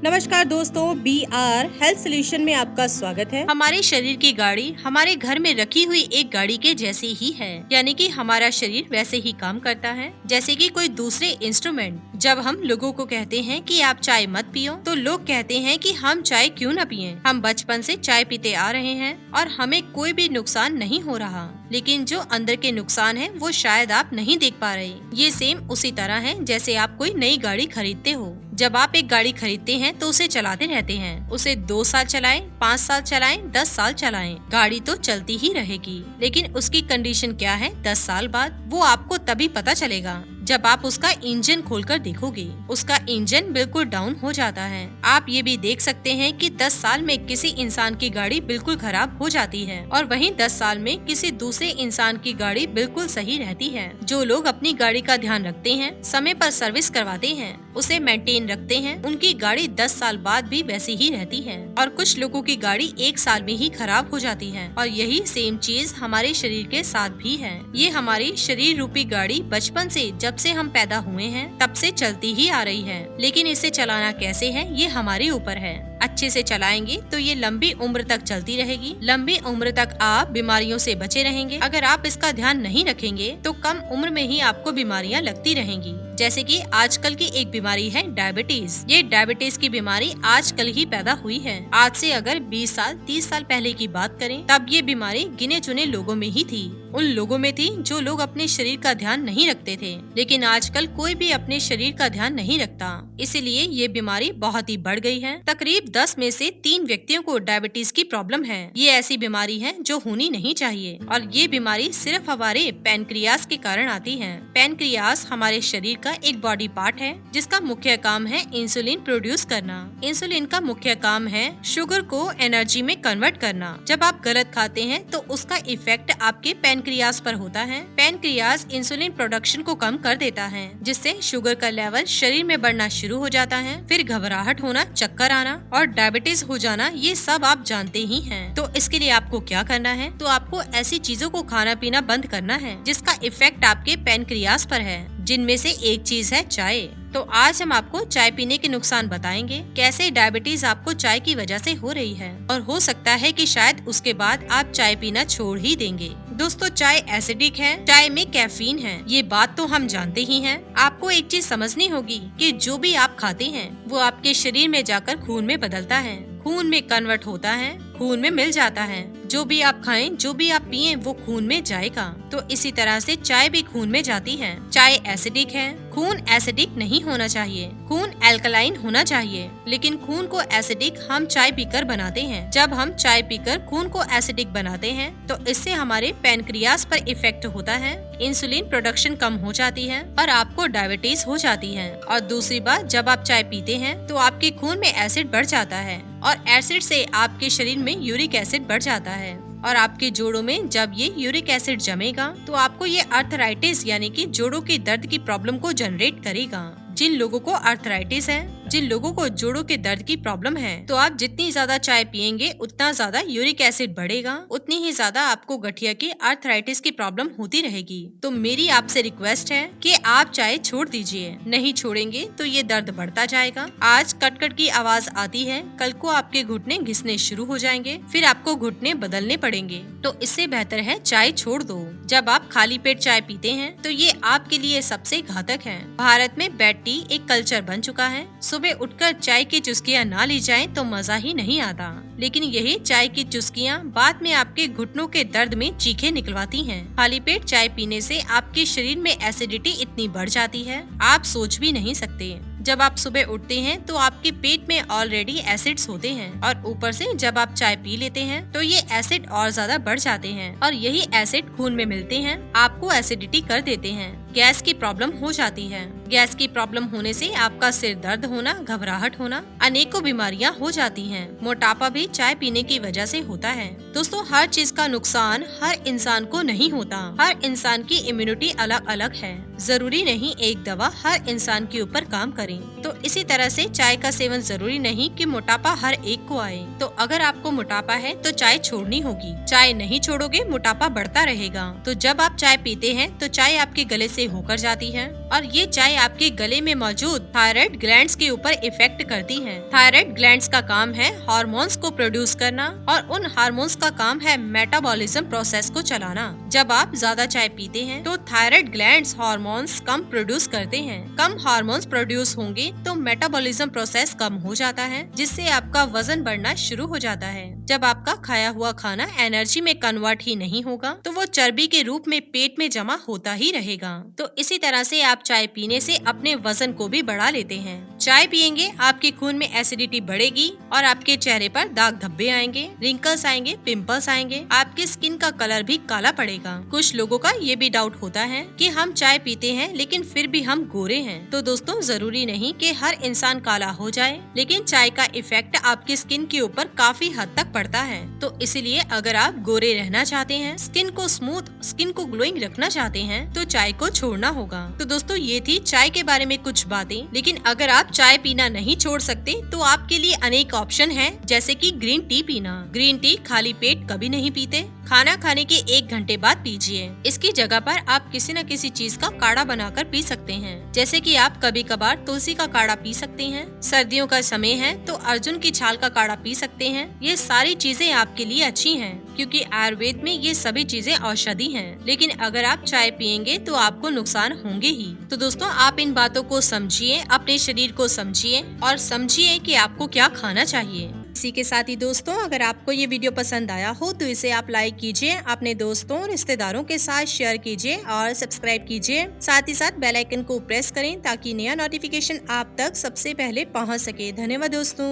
नमस्कार दोस्तों, BR health solution में आपका स्वागत है। हमारे शरीर की गाड़ी हमारे घर में रखी हुई एक गाड़ी के जैसी ही है, यानी कि हमारा शरीर वैसे ही काम करता है जैसे कि कोई दूसरे इंस्ट्रूमेंट। जब हम लोगों को कहते हैं कि आप चाय मत पियो, तो लोग कहते हैं कि हम चाय क्यों न पिएं? हम बचपन से चाय पीते आ रहे हैं और हमें कोई भी नुकसान नहीं हो रहा, लेकिन जो अंदर के नुकसान है वो शायद आप नहीं देख पा रहे। ये सेम उसी तरह है जैसे आप कोई नई गाड़ी खरीदते हो। जब आप एक गाड़ी खरीदते हैं तो उसे चलाते रहते हैं। उसे 2 साल चलाएं, 5 साल चलाएं, 10 साल चलाएं, गाड़ी तो चलती ही रहेगी। लेकिन उसकी कंडीशन क्या है 10 साल बाद, वो आपको तभी पता चलेगा जब आप उसका इंजन खोलकर देखोगे। उसका इंजन बिल्कुल डाउन हो जाता है। आप ये भी देख सकते हैं कि 10 साल में किसी इंसान की गाड़ी बिल्कुल खराब हो जाती है और वहीं 10 साल में किसी दूसरे इंसान की गाड़ी बिल्कुल सही रहती है। जो लोग अपनी गाड़ी का ध्यान रखते हैं, समय पर सर्विस करवाते हैं, उसे मेंटेन रखते हैं, उनकी गाड़ी 10 साल बाद भी वैसी ही रहती है। और कुछ लोगों की गाड़ी 1 साल में ही खराब हो जाती है। और यही सेम चीज हमारे शरीर के साथ भी है। ये हमारी शरीर रूपी गाड़ी बचपन से, जब से हम पैदा हुए हैं तब से चलती ही आ रही है। लेकिन इसे चलाना कैसे है ये हमारे ऊपर है। अच्छे से चलाएंगे तो ये लंबी उम्र तक चलती रहेगी। लंबी उम्र तक आप बीमारियों से बचे रहेंगे। अगर आप इसका ध्यान नहीं रखेंगे तो कम उम्र में ही आपको बीमारियां लगती रहेंगी। जैसे कि आजकल की एक बीमारी है डायबिटीज। ये डायबिटीज की बीमारी आजकल ही पैदा हुई है। आज से अगर 20 साल 30 साल पहले की बात करें, तब ये बीमारी गिने चुने लोगों में ही थी। उन लोगों में थी जो लोग अपने शरीर का ध्यान नहीं रखते थे। लेकिन आजकल कोई भी अपने शरीर का ध्यान नहीं रखता, इसीलिए ये बीमारी बहुत ही बढ़ गई है। तकरीब 10 में से 3 व्यक्तियों को डायबिटीज की प्रॉब्लम है। ये ऐसी बीमारी है जो होनी नहीं चाहिए और ये बीमारी सिर्फ हमारे पैनक्रियास के कारण आती है। पैनक्रियास हमारे शरीर का एक बॉडी पार्ट है जिसका मुख्य काम है इंसुलिन प्रोड्यूस करना। इंसुलिन का मुख्य काम है शुगर को एनर्जी में कन्वर्ट करना। जब आप गलत खाते हैं तो उसका इफेक्ट आपके पैनक्रियास पर होता है। पैनक्रियास इंसुलिन प्रोडक्शन को कम कर देता है, जिससे शुगर का लेवल शरीर में बढ़ना शुरू हो जाता है। फिर घबराहट होना, चक्कर आना और डायबिटीज हो जाना, ये सब आप जानते ही हैं। तो इसके लिए आपको क्या करना है? तो आपको ऐसी चीजों को खाना पीना बंद करना है जिसका इफेक्ट आपके पैनक्रियास पर है, जिनमें से एक चीज है चाय। तो आज हम आपको चाय पीने के नुकसान बताएंगे, कैसे डायबिटीज आपको चाय की वजह से हो रही है और हो सकता है कि शायद उसके बाद आप चाय पीना छोड़ ही देंगे। दोस्तों, चाय एसिडिक है, चाय में कैफीन है, ये बात तो हम जानते ही हैं। आपको एक चीज समझनी होगी कि जो भी आप खाते हैं वो आपके शरीर में जाकर खून में बदलता है, खून में कन्वर्ट होता है, खून में मिल जाता है। जो भी आप खाएं, जो भी आप पिएं, वो खून में जाएगा। तो इसी तरह से चाय भी खून में जाती है। चाय एसिडिक है। खून एसिडिक नहीं होना चाहिए, खून एल्कलाइन होना चाहिए। लेकिन खून को एसिडिक हम चाय पीकर बनाते हैं। जब हम चाय पीकर खून को एसिडिक बनाते हैं तो इससे हमारे पैनक्रियास पर इफेक्ट होता है, इंसुलिन प्रोडक्शन कम हो जाती है और आपको डायबिटीज हो जाती है। और दूसरी बात, जब आप चाय पीते हैं तो आपके खून में एसिड बढ़ जाता है और एसिड से आपके शरीर में यूरिक एसिड बढ़ जाता है और आपके जोड़ों में जब ये यूरिक एसिड जमेगा तो आपको ये आर्थराइटिस यानी कि जोड़ों के दर्द की प्रॉब्लम को जनरेट करेगा। जिन लोगों को आर्थराइटिस है, जिन लोगों को जोड़ों के दर्द की प्रॉब्लम है, तो आप जितनी ज्यादा चाय पियेंगे उतना ज्यादा यूरिक एसिड बढ़ेगा, उतनी ही ज्यादा आपको गठिया की आर्थराइटिस की प्रॉब्लम होती रहेगी। तो मेरी आपसे रिक्वेस्ट है कि आप चाय छोड़ दीजिए। नहीं छोड़ेंगे तो ये दर्द बढ़ता जाएगा। आज कट-कट की आवाज आती है, कल को आपके घुटने घिसने शुरू हो जाएंगे, फिर आपको घुटने बदलने पड़ेंगे। तो इससे बेहतर है चाय छोड़ दो। जब आप खाली पेट चाय पीते हैं तो ये आपके लिए सबसे घातक है। भारत में बेड टी एक कल्चर बन चुका है। सुबह उठकर चाय की चुस्कियां ना ली जाएं तो मजा ही नहीं आता। लेकिन यही चाय की चुस्कियां बाद में आपके घुटनों के दर्द में चीखें निकलवाती हैं। खाली पेट चाय पीने से आपके शरीर में एसिडिटी इतनी बढ़ जाती है, आप सोच भी नहीं सकते। जब आप सुबह उठते हैं तो आपके पेट में ऑलरेडी एसिड्स होते हैं और ऊपर से जब आप चाय पी लेते हैं तो ये एसिड और ज्यादा बढ़ जाते हैं और यही एसिड खून में मिलते हैं, आपको एसिडिटी कर देते हैं। गैस की प्रॉब्लम हो जाती है। गैस की प्रॉब्लम होने से आपका सिर दर्द होना, घबराहट होना, अनेकों बीमारियां हो जाती हैं। मोटापा भी चाय पीने की वजह से होता है। दोस्तों, हर चीज का नुकसान हर इंसान को नहीं होता। हर इंसान की इम्यूनिटी अलग अलग है। जरूरी नहीं एक दवा हर इंसान के ऊपर काम करे। तो इसी तरह से चाय का सेवन जरूरी नहीं कि मोटापा हर एक को आए। तो अगर आपको मोटापा है तो चाय छोड़नी होगी। चाय नहीं छोड़ोगे, मोटापा बढ़ता रहेगा। तो जब आप चाय पीते हैं तो चाय आपके गले से से होकर जाती है और ये चाय आपके गले में मौजूद थायराइड ग्लैंड्स के ऊपर इफेक्ट करती है। थायराइड ग्लैंड्स का काम है हार्मोन्स को प्रोड्यूस करना और उन हार्मोन्स का काम है मेटाबॉलिज्म प्रोसेस को चलाना। जब आप ज्यादा चाय पीते हैं तो थायराइड ग्लैंड्स हार्मोन्स कम प्रोड्यूस करते हैं। कम हार्मोन्स प्रोड्यूस होंगे तो मेटाबॉलिज्म प्रोसेस कम हो जाता है, जिससे आपका वजन बढ़ना शुरू हो जाता है। जब आपका खाया हुआ खाना एनर्जी में कन्वर्ट ही नहीं होगा तो वो चर्बी के रूप में पेट में जमा होता ही रहेगा। तो इसी तरह से आप चाय पीने से अपने वजन को भी बढ़ा लेते हैं। चाय पिएंगे आपके खून में एसिडिटी बढ़ेगी और आपके चेहरे पर दाग धब्बे आएंगे, रिंकल्स आएंगे, पिंपल्स आएंगे, आपकी स्किन का कलर भी काला पड़ेगा। कुछ लोगों का ये भी डाउट होता है कि हम चाय पीते हैं लेकिन फिर भी हम गोरे हैं। तो दोस्तों, जरूरी नहीं कि हर इंसान काला हो जाए, लेकिन चाय का इफेक्ट आपकी स्किन के ऊपर काफी हद तक पड़ता है। तो इसलिए अगर आप गोरे रहना चाहते हैं, स्किन को स्मूथ, स्किन को ग्लोइंग रखना चाहते हैं, तो चाय को छोड़ना होगा। तो दोस्तों, ये थी चाय के बारे में कुछ बातें। लेकिन अगर आप चाय पीना नहीं छोड़ सकते तो आपके लिए अनेक ऑप्शन हैं, जैसे कि ग्रीन टी पीना। ग्रीन टी खाली पेट कभी नहीं पीते, खाना खाने के 1 घंटे बाद पीजिए। इसकी जगह पर आप किसी न किसी चीज का काढ़ा बनाकर पी सकते हैं, जैसे कि आप कभी कभार तुलसी का काढ़ा पी सकते हैं। सर्दियों का समय है तो अर्जुन की छाल का काढ़ा पी सकते हैं। ये सारी चीजें आपके लिए अच्छी हैं, क्योंकि आयुर्वेद में ये सभी चीजें औषधि हैं। लेकिन अगर आप चाय पिएंगे तो आपको नुकसान होंगे ही। तो दोस्तों, आप इन बातों को समझिए, अपने शरीर को समझिए और समझिए कि आपको क्या खाना चाहिए। इसी के साथ ही दोस्तों, अगर आपको ये वीडियो पसंद आया हो तो इसे आप लाइक कीजिए, अपने दोस्तों और रिश्तेदारों के साथ शेयर कीजिए और सब्सक्राइब कीजिए। साथ ही साथ बेल आइकन को प्रेस करें ताकि नया नोटिफिकेशन आप तक सबसे पहले पहुंच सके। धन्यवाद दोस्तों।